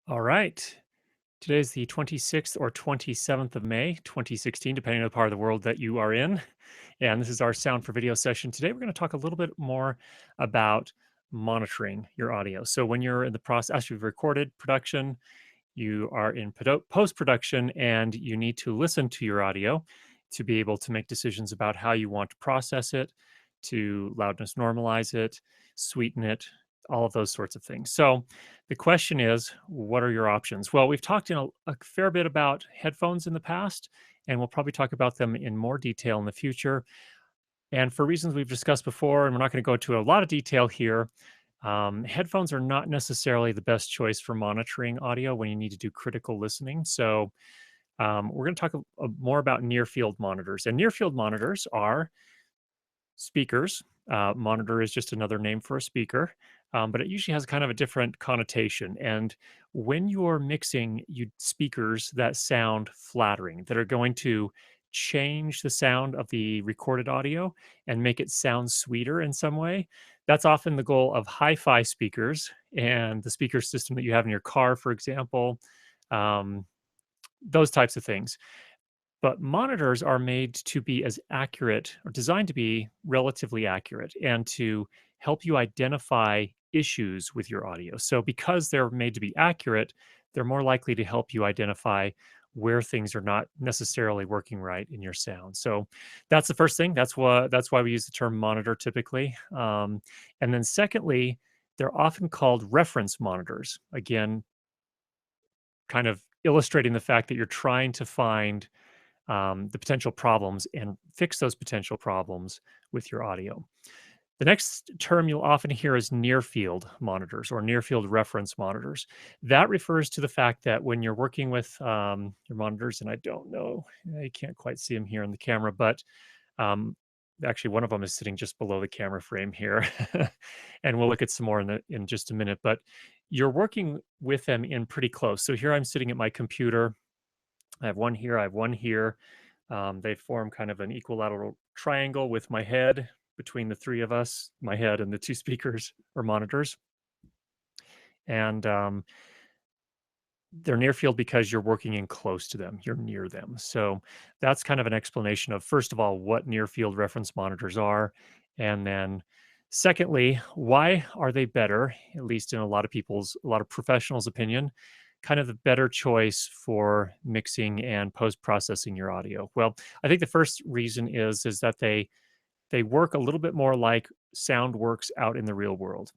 All right. Today is the 26th or 27th of May, 2016, depending on the part of the world that you are in. And this is our sound for video session. Today, we're going to talk a little bit more about monitoring your audio. So, when you're in the process, after you've recorded production, you are in post production, and you need to listen to your audio to be able to make decisions about how you want to process it, to loudness normalize it, sweeten it, all of those sorts of things. So, the question is, what are your options? Well, we've talked in a fair bit about headphones in the past, and we'll probably talk about them in more detail in the future. And for reasons we've discussed before, and we're not going to go into a lot of detail here, headphones are not necessarily the best choice for monitoring audio when you need to do critical listening. So, we're going to talk more about near field monitors. And near field monitors are speakers. Monitor is just another name for a speaker, but it usually has kind of a different connotation. And when you're mixing you speakers that sound flattering, that are going to change the sound of the recorded audio and make it sound sweeter in some way, that's often the goal of hi-fi speakers and the speaker system that you have in your car, for example. Um, those types of things. But monitors are made to be as accurate or designed to be relatively accurate and to help you identify issues with your audio. So, because they're made to be accurate, they're more likely to help you identify where things are not necessarily working right in your sound. So, that's the first thing. That's why we use the term monitor typically. And then, secondly, they're often called reference monitors. Again, kind of illustrating the fact that you're trying to find the potential problems and fix those potential problems with your audio. The next term you'll often hear is near field monitors or near field reference monitors. That refers to the fact that when you're working with your monitors, and I don't know, I can't quite see them here in the camera, but um, actually one of them is sitting just below the camera frame here, and we'll look at some more in just a minute. But you're working with them in pretty close. So here I'm sitting at my computer. I have one here, I have one here. They form kind of an equilateral triangle with my head between the three of us, my head and the two speakers or monitors. And they're near field because you're working in close to them, you're near them. So that's kind of an explanation of, first of all, what near field reference monitors are. And then, secondly, why are they better, at least in a lot of professionals' opinion, kind of the better choice for mixing and post processing your audio? Well, I think the first reason is that they work a little bit more like sound works out in the real world.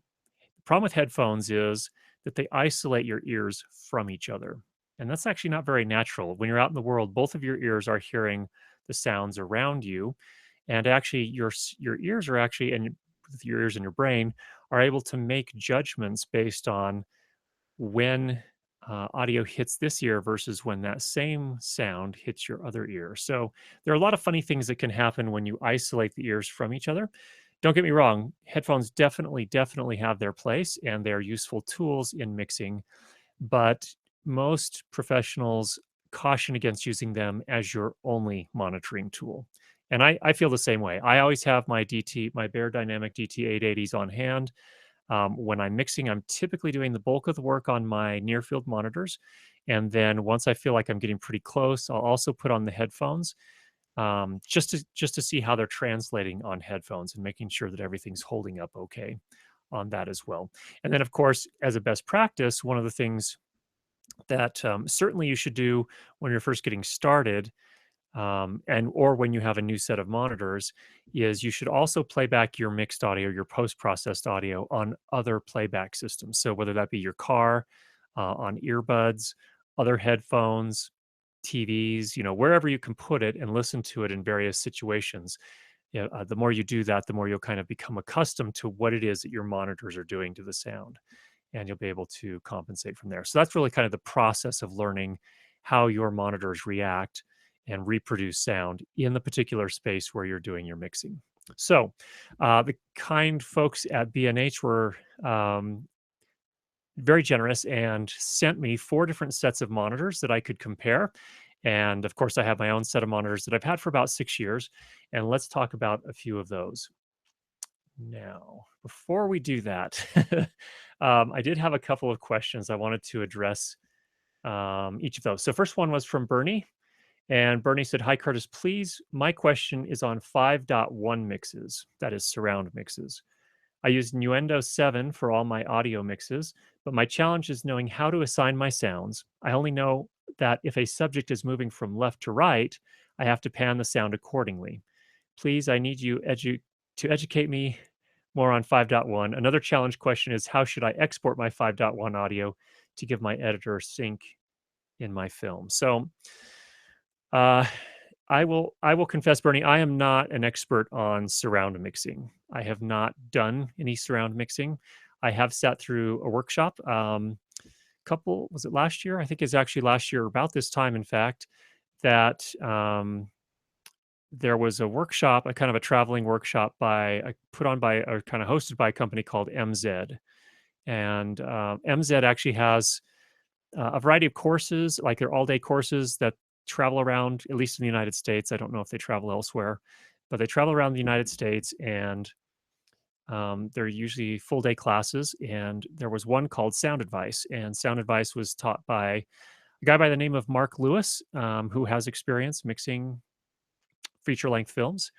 The problem with headphones is that they isolate your ears from each other. And that's actually not very natural. When you're out in the world, both of your ears are hearing the sounds around you. And actually, your ears are actually, and with your ears and your brain, are able to make judgments based on when audio hits this ear versus when that same sound hits your other ear. So there are a lot of funny things that can happen when you isolate the ears from each other. Don't get me wrong, headphones definitely have their place and they're useful tools in mixing, but most professionals caution against using them as your only monitoring tool. And I feel the same way. I always have my Bear Dynamic DT880s on hand. When I'm mixing, I'm typically doing the bulk of the work on my near field monitors. And then once I feel like I'm getting pretty close, I'll also put on the headphones, just to see how they're translating on headphones and making sure that everything's holding up okay on that as well. And then, of course, as a best practice, one of the things that certainly you should do when you're first getting started, and or when you have a new set of monitors, is you should also play back your mixed audio, your post-processed audio on other playback systems. So whether that be your car, on earbuds, other headphones, TVs, wherever you can put it and listen to it in various situations. Yeah, the more you do that, the more you'll kind of become accustomed to what it is that your monitors are doing to the sound, and you'll be able to compensate from there. So that's really kind of the process of learning how your monitors react and reproduce sound in the particular space where you're doing your mixing. So, the kind folks at B&H were very generous and sent me four different sets of monitors that I could compare. And of course, I have my own set of monitors that I've had for about 6 years. And let's talk about a few of those. Now, before we do that, I did have a couple of questions I wanted to address each of those. So, first one was from Bernie, and Bernie said, "Hi, Curtis. Please, my question is on 5.1 mixes, that is, surround mixes. I use Nuendo 7 for all my audio mixes, but my challenge is knowing how to assign my sounds. I only know that if a subject is moving from left to right, I have to pan the sound accordingly. Please, I need you to educate me more on 5.1. Another challenge question is how should I export my 5.1 audio to give my editor sync in my film?" So, uh, I will confess, Bernie, I am not an expert on surround mixing. I have not done any surround mixing. I have sat through a workshop. Couple was it last year? I think it's actually last year, about this time, in fact, that there was a workshop, a kind of a traveling workshop put on by or kind of hosted by a company called MZ. And MZ actually has a variety of courses, like they're all day courses that travel around, at least in the United States. I don't know if they travel elsewhere, but they travel around the United States, and they're usually full day classes. And there was one called Sound Advice, and Sound Advice was taught by a guy by the name of Mark Lewis, who has experience mixing feature length films.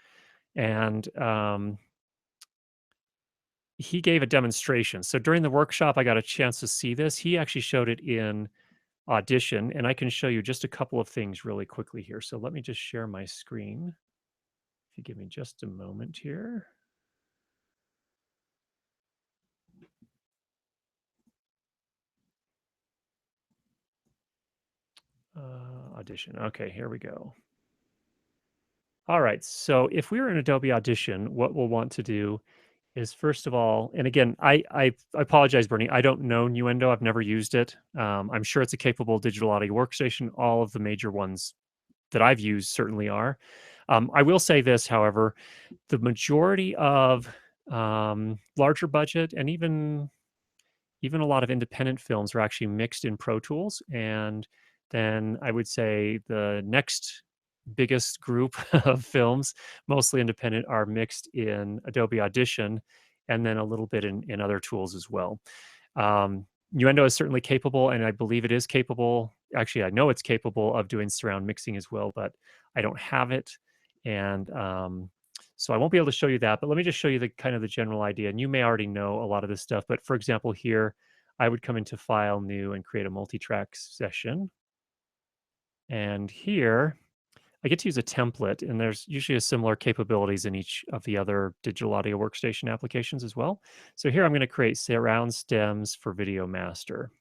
And he gave a demonstration. So during the workshop, I got a chance to see this. He actually showed it in Audition, and I can show you just a couple of things really quickly here. So let me just share my screen. If you give me just a moment here. Audition. Okay, here we go. All right. So if we were in Adobe Audition, what we'll want to do is, first of all, and again, I apologize, Bernie. I don't know Nuendo. I've never used it. I'm sure it's a capable digital audio workstation. All of the major ones that I've used certainly are. I will say this, however, the majority of larger budget and even a lot of independent films are actually mixed in Pro Tools. And then I would say the next biggest group of films, mostly independent, are mixed in Adobe Audition, and then a little bit in other tools as well. Nuendo is certainly capable, and I believe it is capable. Actually, I know it's capable of doing surround mixing as well, but I don't have it. And so I won't be able to show you that, but let me just show you the kind of the general idea. And you may already know a lot of this stuff, but for example, here, I would come into File, New, and create a multi-track session. And here, I get to use a template, and there's usually a similar capabilities in each of the other digital audio workstation applications as well. So here I'm going to create surround stems for Video Master.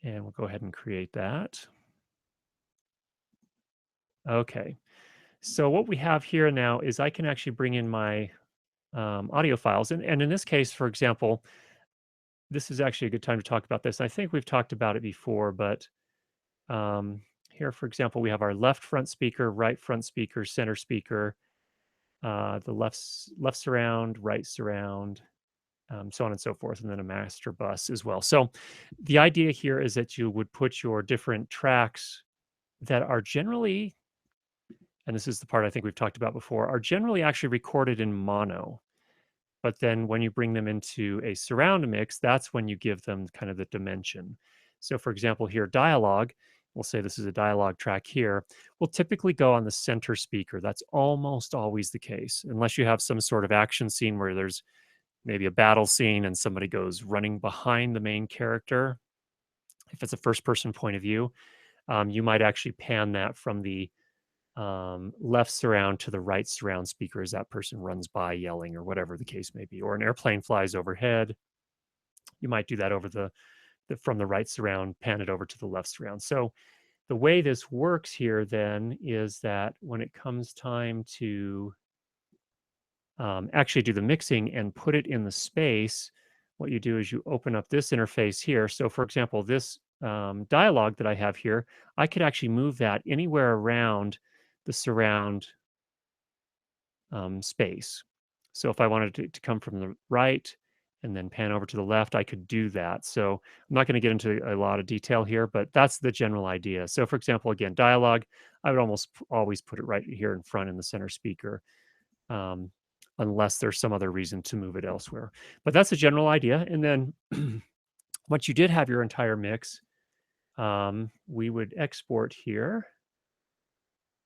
And we'll go ahead and create that. Okay. So what we have here now is I can actually bring in my audio files. And in this case, for example, this is actually a good time to talk about this. I think we've talked about it before, but um, here, for example, we have our left front speaker, right front speaker, center speaker, the left surround, right surround, so on and so forth, and then a master bus as well. So the idea here is that you would put your different tracks that are generally, and this is the part I think we've talked about before, are generally actually recorded in mono. But then when you bring them into a surround mix, that's when you give them kind of the dimension. So for example, here, dialogue, we'll say this is a dialogue track here, will typically go on the center speaker. That's almost always the case, unless you have some sort of action scene where there's maybe a battle scene and somebody goes running behind the main character. If it's a first person point of view, you might actually pan that from the left surround to the right surround speaker as that person runs by yelling or whatever the case may be, or an airplane flies overhead. You might do that over the from the right surround, pan it over to the left surround. So the way this works here then is that when it comes time to actually do the mixing and put it in the space, what you do is you open up this interface here. So for example, this dialogue that I have here, I could actually move that anywhere around the surround space. So if I wanted to come from the right and then pan over to the left, I could do that. So I'm not going to get into a lot of detail here, but that's the general idea. So for example, again, dialogue, I would almost always put it right here in front in the center speaker. Um, unless there's some other reason to move it elsewhere. But that's a general idea. And then once you did have your entire mix, we would export here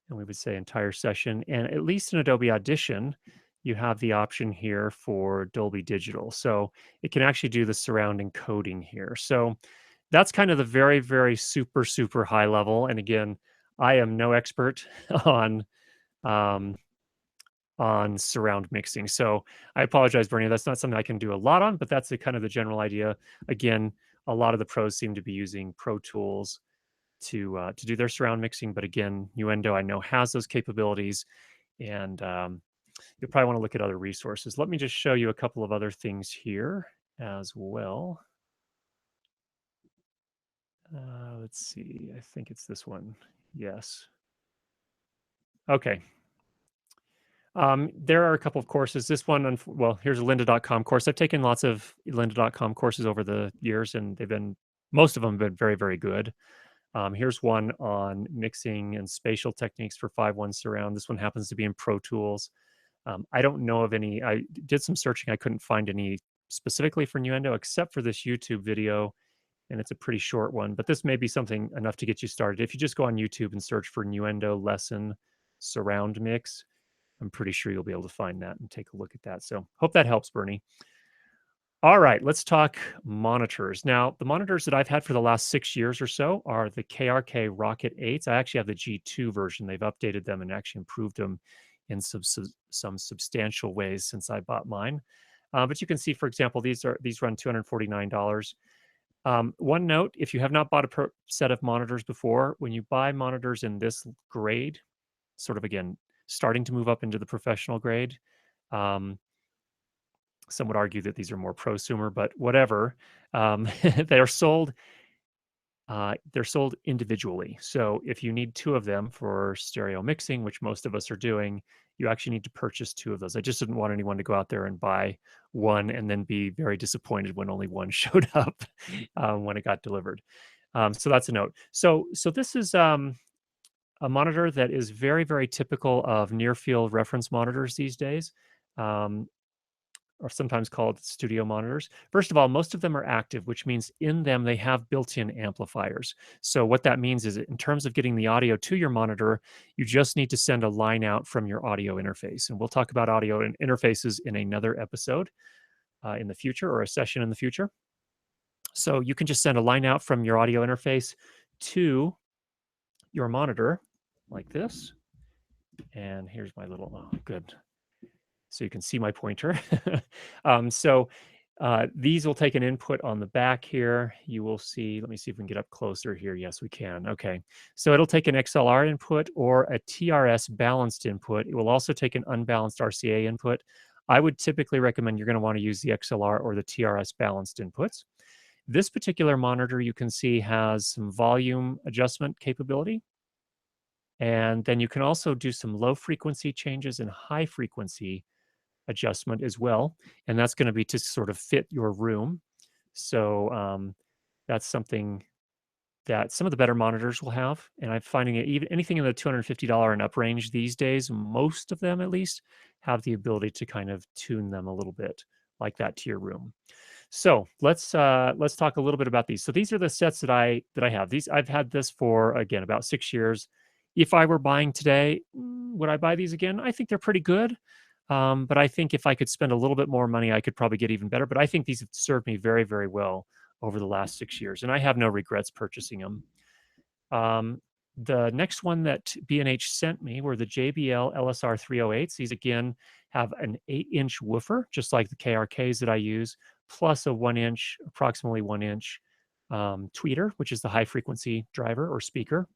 and we would say entire session. And at least in Adobe Audition, you have the option here for Dolby Digital. So it can actually do the surround encoding here. So that's kind of the very, very super, super high level. And again, I am no expert on um, surround mixing. So I apologize, Bernie. That's not something I can do a lot on, but that's the kind of the general idea. Again, a lot of the pros seem to be using Pro Tools to do their surround mixing. But again, Nuendo I know has those capabilities, and you'll probably want to look at other resources. Let me just show you a couple of other things here as well. Let's see. I think it's this one. Yes. Okay. There are a couple of courses. This one, well, here's a lynda.com course. I've taken lots of lynda.com courses over the years, and most of them have been very, very good. Here's one on mixing and spatial techniques for 5.1 surround. This one happens to be in Pro Tools. I don't know of any. I did some searching. I couldn't find any specifically for Nuendo except for this YouTube video, and it's a pretty short one. But this may be something enough to get you started. If you just go on YouTube and search for Nuendo lesson surround mix, I'm pretty sure you'll be able to find that and take a look at that. So hope that helps, Bernie. All right, let's talk monitors. Now, the monitors that I've had for the last 6 years or so are the KRK Rocket 8s. I actually have the G2 version. They've updated them and actually improved them in some substantial ways since I bought mine. But you can see, for example, these run $249. One note, if you have not bought a set of monitors before, when you buy monitors in this grade, sort of again, starting to move up into the professional grade, some would argue that these are more prosumer, but whatever. They are sold. They're sold individually. So if you need 2 of them for stereo mixing, which most of us are doing, you actually need to purchase 2 of those. I just didn't want anyone to go out there and buy one and then be very disappointed when only one showed up when it got delivered. So that's a note. So this is a monitor that is very, very typical of near field reference monitors these days. Or sometimes called studio monitors. First of all, most of them are active, which means in them they have built-in amplifiers. So what that means is in terms of getting the audio to your monitor, you just need to send a line out from your audio interface. And we'll talk about audio and interfaces in another episode in the future, or a session in the future. So you can just send a line out from your audio interface to your monitor like this. And here's my little, oh, good. So you can see my pointer. These will take an input on the back here. You will see, let me see if we can get up closer here. Yes, we can. Okay. So it'll take an XLR input or a TRS balanced input. It will also take an unbalanced RCA input. I would typically recommend you're going to want to use the XLR or the TRS balanced inputs. This particular monitor you can see has some volume adjustment capability. And then you can also do some low frequency changes and high frequency adjustment as well, and that's going to be to sort of fit your room. So that's something that some of the better monitors will have, and I'm finding it even anything in the $250 and up range these days, most of them at least have the ability to kind of tune them a little bit like that to your room. So let's talk a little bit about these. So these are the sets that I have. I've had this for, again, about 6 years. If I were buying today, would I buy these again? I think they're pretty good. But I think if I could spend a little bit more money, I could probably get even better. But I think these have served me very, very well over the last 6 years, and I have no regrets purchasing them. The next one that B&H sent me were the JBL LSR 308s. These, again, have an 8-inch woofer, just like the KRKs that I use, plus a 1-inch, approximately 1-inch tweeter, which is the high-frequency driver or speaker.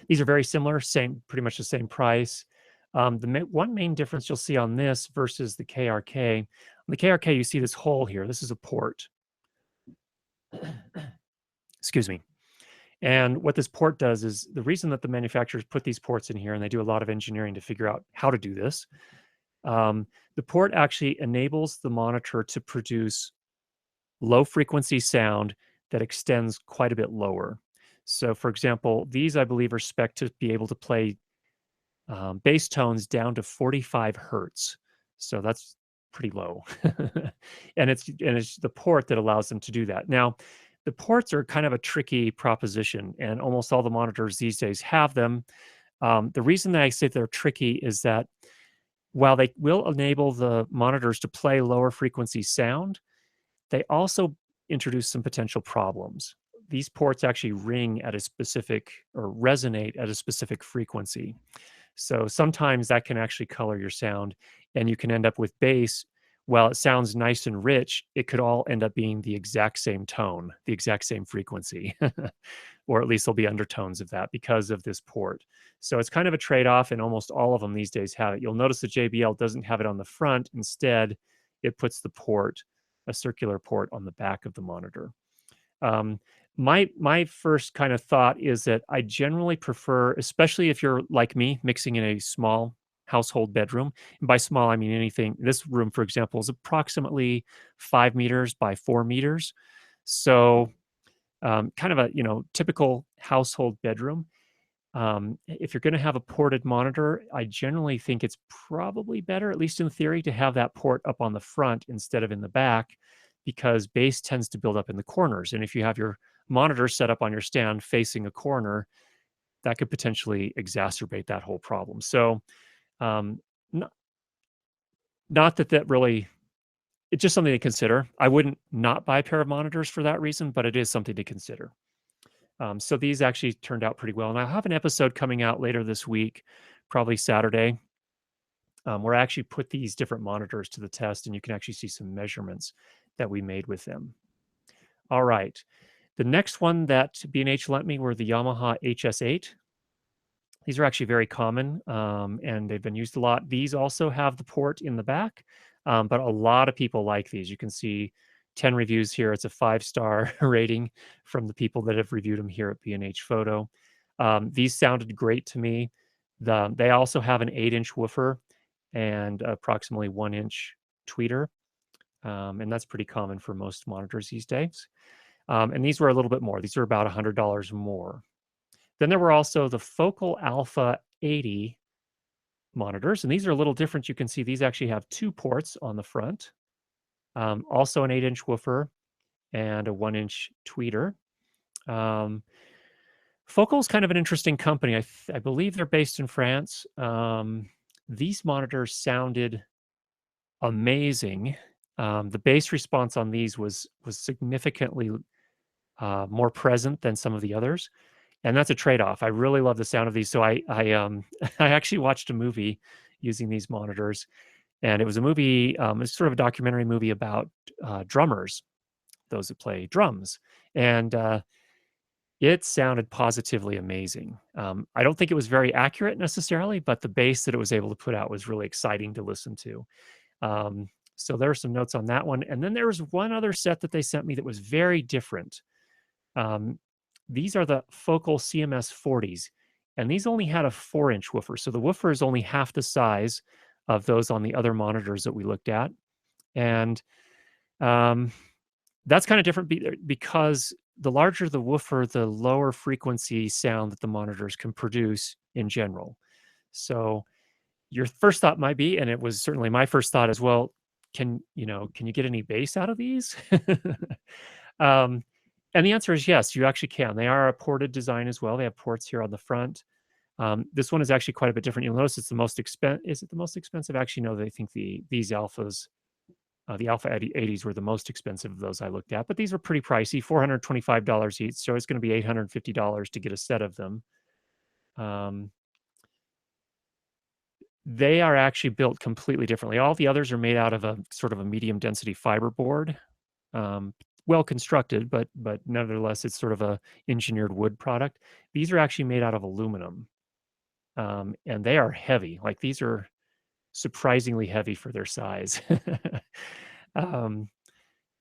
These are very similar, pretty much the same price. One main difference you'll see on this versus the KRK, on the KRK, you see this hole here. This is a port. Excuse me. And what this port does is, the reason that the manufacturers put these ports in here, and they do a lot of engineering to figure out how to do this, the port actually enables the monitor to produce low frequency sound that extends quite a bit lower. So for example, these I believe are spec'd to be able to play bass tones down to 45 hertz. So that's pretty low. And it's the port that allows them to do that. Now, the ports are kind of a tricky proposition, and almost all the monitors these days have them. The reason that I say they're tricky is that while they will enable the monitors to play lower frequency sound, they also introduce some potential problems. These ports actually ring at a specific or resonate at a specific frequency. So sometimes that can actually color your sound, and you can end up with bass. While it sounds nice and rich, it could all end up being the exact same tone, the exact same frequency, or at least there'll be undertones of that because of this port. So it's kind of a trade off, and almost all of them these days have it. You'll notice the JBL doesn't have it on the front. Instead, it puts the port, a circular port, on the back of the monitor. Um, my first kind of thought is that I generally prefer, especially if you're like me, mixing in a small household bedroom. And by small, I mean anything. This room, for example, is approximately 5 meters by 4 meters. So, kind of a typical household bedroom. If you're going to have a ported monitor, I generally think it's probably better, at least in theory, to have that port up on the front instead of in the back, because bass tends to build up in the corners. And if you have your monitor set up on your stand facing a corner, that could potentially exacerbate that whole problem. So, um, not, not that that really, it's just something to consider. I wouldn't not buy a pair of monitors for that reason, but it is something to consider. So these actually turned out pretty well. And I have an episode coming out later this week, probably Saturday, where I actually put these different monitors to the test, and you can actually see some measurements that we made with them. All right. The next one that B&H lent me were the Yamaha HS8. These are actually very common, and they've been used a lot. These also have the port in the back, but a lot of people like these. You can see 10 reviews here. It's a 5-star rating from the people that have reviewed them here at B&H Photo. These sounded great to me. They also have an 8-inch woofer and approximately 1-inch tweeter, and that's pretty common for most monitors these days. And these were a little bit more. These are about $100 more. Then there were also the Focal Alpha 80 monitors, and these are a little different. You can see these actually have 2 ports on the front, also an 8-inch woofer and a 1-inch tweeter. Focal is kind of an interesting company. I believe they're based in France. These monitors sounded amazing. The bass response on these was significantly more present than some of the others. And that's a trade-off. I really love the sound of these. So I I actually watched a movie using these monitors, and it was a movie, it's sort of a documentary movie about drummers, those that play drums. And it sounded positively amazing. I don't think it was very accurate necessarily, but the bass that it was able to put out was really exciting to listen to. So there are some notes on that one. And then there was one other set that they sent me that was very different. Um, these are the Focal CMS 40s, and these only had a 4-inch woofer. So the woofer is only half the size of those on the other monitors that we looked at. And um, that's kind of different because the larger the woofer, the lower frequency sound that the monitors can produce in general. So your first thought might be, and it was certainly my first thought as well, can you get any bass out of these? um, and the answer is yes, you actually can. They are a ported design as well. They have ports here on the front. This one is actually quite a bit different. You'll notice it's the most expensive. Is it the most expensive? Actually, no. They think these alphas, the Alpha 80s, were the most expensive of those I looked at. But these are pretty pricey, $425 each. So it's going to be $850 to get a set of them. They are actually built completely differently. All the others are made out of a sort of a medium density fiberboard, well constructed, but nevertheless, it's sort of a engineered wood product. These are actually made out of aluminum, and they are heavy. Like these are surprisingly heavy for their size. um,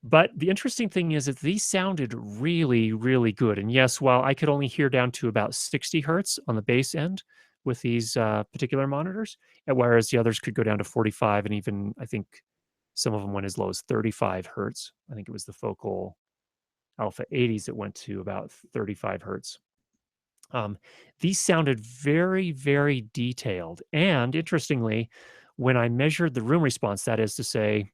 but the interesting thing is that these sounded really, really good. And yes, while I could only hear down to about 60 hertz on the bass end with these particular monitors, and whereas the others could go down to 45, and even I think some of them went as low as 35 hertz. I think it was the Focal Alpha 80s that went to about 35 hertz. These sounded very, very detailed. And interestingly, when I measured the room response, that is to say,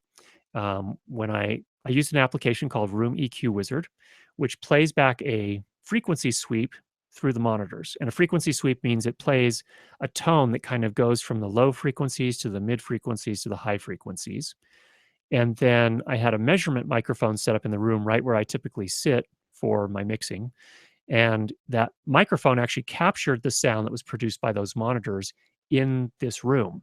when I used an application called Room EQ Wizard, which plays back a frequency sweep through the monitors. And a frequency sweep means it plays a tone that kind of goes from the low frequencies to the mid frequencies to the high frequencies. And then I had a measurement microphone set up in the room right where I typically sit for my mixing. And that microphone actually captured the sound that was produced by those monitors in this room.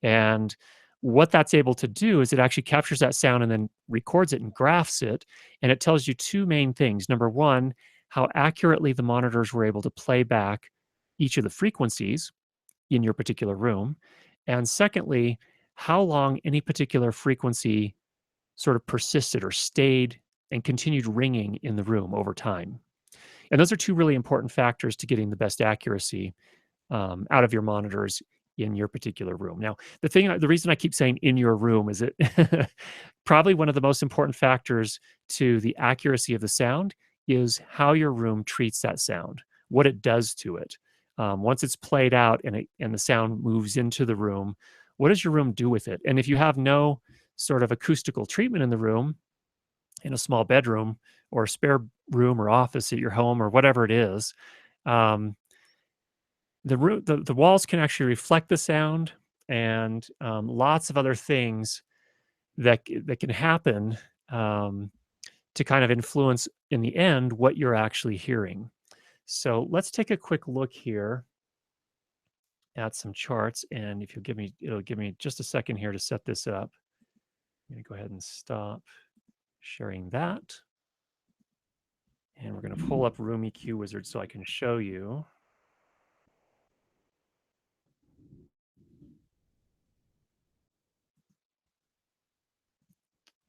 And what that's able to do is it actually captures that sound and then records it and graphs it. And it tells you two main things. Number one, how accurately the monitors were able to play back each of the frequencies in your particular room. And secondly, how long any particular frequency sort of persisted or stayed and continued ringing in the room over time. And those are two really important factors to getting the best accuracy out of your monitors in your particular room. Now, the reason I keep saying in your room is that probably one of the most important factors to the accuracy of the sound is how your room treats that sound, what it does to it. Once it's played out and the sound moves into the room, what does your room do with it? And if you have no sort of acoustical treatment in the room, in a small bedroom or a spare room or office at your home or whatever it is, um, the walls can actually reflect the sound and lots of other things that can happen um, to kind of influence in the end what you're actually hearing. So let's take a quick look here at some charts, and if you'll give me, it'll give me just a second here to set this up. I'm going to go ahead and stop sharing that, and we're going to pull up Room EQ Wizard so I can show you.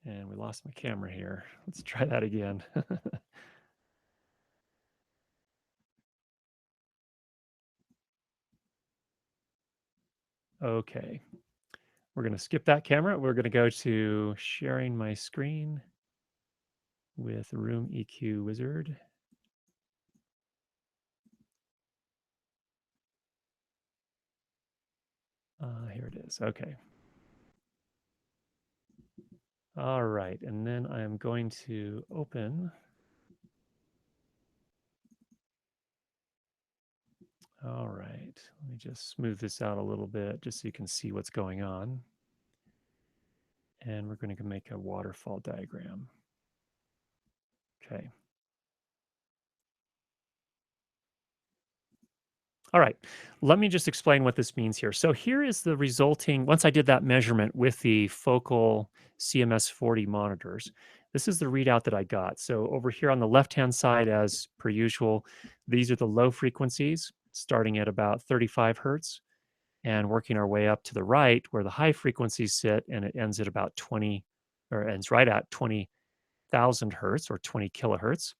And we lost my camera here. Let's try that again. Okay. We're going to skip that camera. We're going to go to sharing my screen with Room EQ Wizard. Here it is. Okay. All right. And then I'm going to open. All right. Let me just smooth this out a little bit just so you can see what's going on. And we're going to make a waterfall diagram. Okay. All right, let me just explain what this means here. So here is the resulting, once I did that measurement with the focal CMS40 monitors, this is the readout that I got. So over here on the left-hand side, as per usual, these are the low frequencies starting at about 35 hertz and working our way up to the right where the high frequencies sit, and it ends at about 20, or ends right at 20,000 hertz or 20 kilohertz.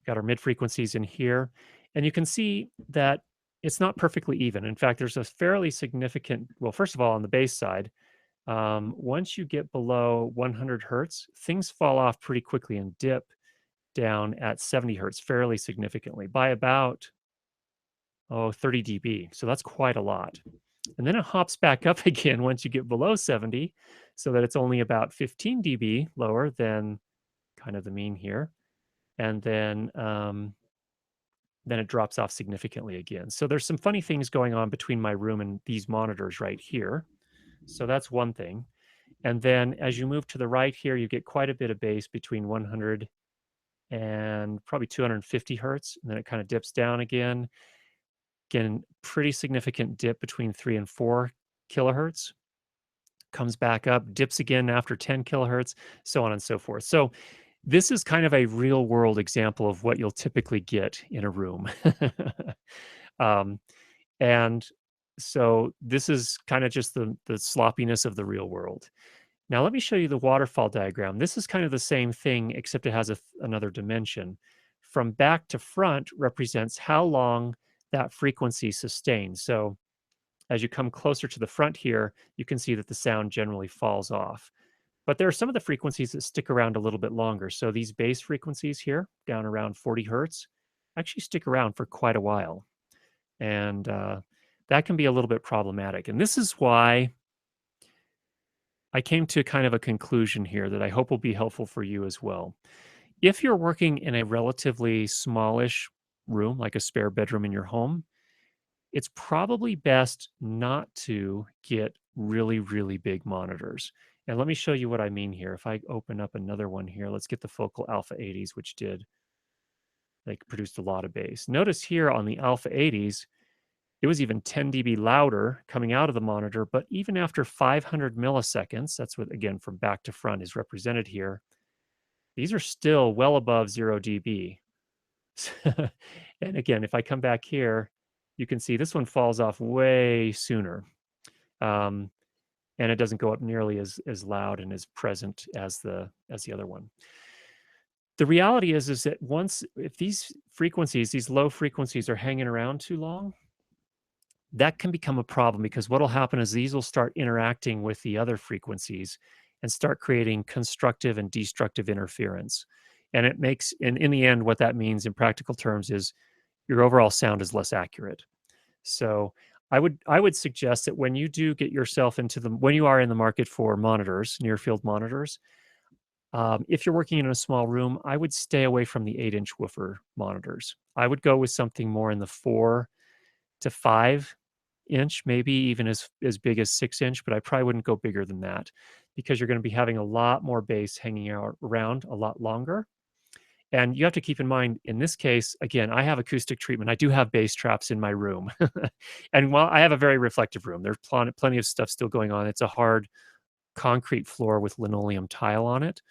Got our mid frequencies in here. And you can see that it's not perfectly even. In fact, there's a fairly significant, well, first of all, on the bass side, once you get below 100 hertz, things fall off pretty quickly and dip down at 70 hertz fairly significantly by about, 30 dB. So that's quite a lot. And then it hops back up again once you get below 70, so that it's only about 15 dB lower than kind of the mean here. And then it drops off significantly again. So there's some funny things going on between my room and these monitors right here. So that's one thing. And then as you move to the right here, you get quite a bit of bass between 100 and probably 250 hertz. And then it kind of dips down again. Again, pretty significant dip between 3 and 4 kilohertz. Comes back up, dips again after 10 kilohertz, so on and so forth. So this is kind of a real world example of what you'll typically get in a room. um, and so this is kind of just the sloppiness of the real world. Now let me show you the waterfall diagram. This is kind of the same thing, except it has another dimension. From back to front represents how long that frequency sustains. So as you come closer to the front here, you can see that the sound generally falls off. But there are some of the frequencies that stick around a little bit longer. So these bass frequencies here, down around 40 hertz, actually stick around for quite a while. And that can be a little bit problematic. And this is why I came to kind of a conclusion here that I hope will be helpful for you as well. If you're working in a relatively smallish room, like a spare bedroom in your home, it's probably best not to get really, really big monitors. And let me show you what I mean here. If I open up another one here, let's get the Focal Alpha 80s, which produced a lot of bass. Notice here on the Alpha 80s, it was even 10 dB louder coming out of the monitor, but even after 500 milliseconds, that's what, again, from back to front is represented here, these are still well above 0 dB. And again, if I come back here, you can see this one falls off way sooner. And it doesn't go up nearly as loud and as present as the other one. The reality is that if these frequencies, these low frequencies are hanging around too long, that can become a problem because what'll happen is these will start interacting with the other frequencies and start creating constructive and destructive interference. And it makes, and in the end, what that means in practical terms is your overall sound is less accurate. So I would suggest that when you do get yourself when you are in the market for monitors, near field monitors, if you're working in a small room, I would stay away from the 8-inch woofer monitors. I would go with something more in the 4 to 5-inch, maybe even as big as 6-inch, but I probably wouldn't go bigger than that because you're going to be having a lot more bass hanging out around a lot longer. And you have to keep in mind, in this case, again, I have acoustic treatment. I do have bass traps in my room. And while I have a very reflective room, there's plenty of stuff still going on. It's a hard concrete floor with linoleum tile on it.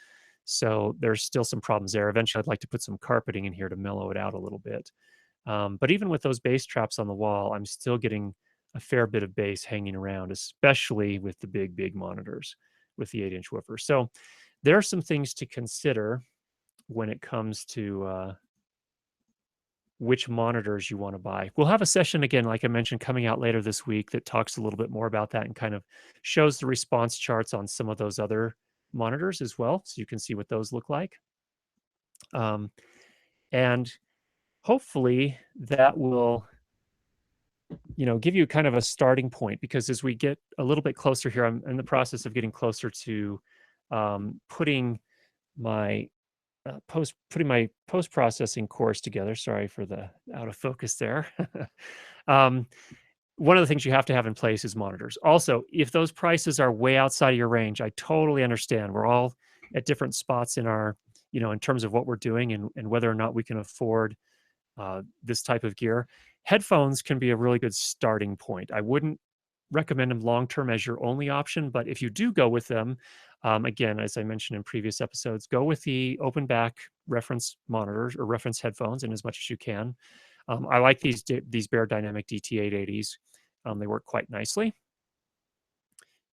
So there's still some problems there. Eventually, I'd like to put some carpeting in here to mellow it out a little bit. But even with those bass traps on the wall, I'm still getting a fair bit of bass hanging around, especially with the big, big monitors with the 8-inch woofer. So there are some things to consider when it comes to which monitors you want to buy. We'll have a session again, like I mentioned, coming out later this week that talks a little bit more about that and kind of shows the response charts on some of those other monitors as well, so you can see what those look like. And hopefully that will, give you kind of a starting point, because as we get a little bit closer here, I'm in the process of getting closer to putting my post-processing course together. Sorry for the out of focus there. One of the things you have to have in place is monitors. Also, if those prices are way outside of your range, I totally understand. We're all at different spots in our, in terms of what we're doing and whether or not we can afford this type of gear. Headphones can be a really good starting point. I wouldn't recommend them long-term as your only option, but if you do go with them, again, as I mentioned in previous episodes, go with the open back reference monitors or reference headphones in as much as you can. I like these Beyerdynamic DT880s. They work quite nicely.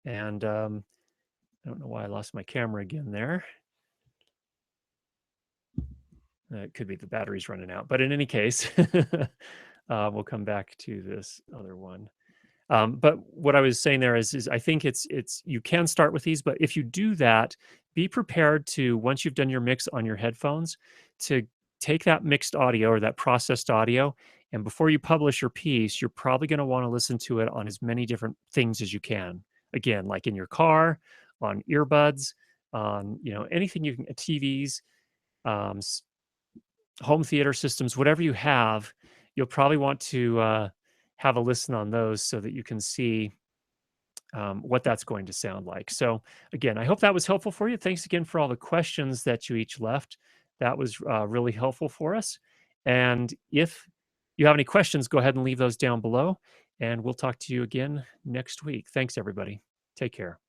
And I don't know why I lost my camera again there. It could be the battery's running out, but in any case, we'll come back to this other one. But what I was saying there is I think it's you can start with these, but if you do that, be prepared to, once you've done your mix on your headphones, to take that mixed audio or that processed audio, and before you publish your piece, you're probably going to want to listen to it on as many different things as you can. Again, like in your car, on earbuds, on anything you can, TVs, home theater systems, whatever you have, you'll probably want to have a listen on those so that you can see what that's going to sound like. So again, I hope that was helpful for you. Thanks again for all the questions that you each left. That was really helpful for us. And if you have any questions, go ahead and leave those down below, and we'll talk to you again next week. Thanks, everybody. Take care.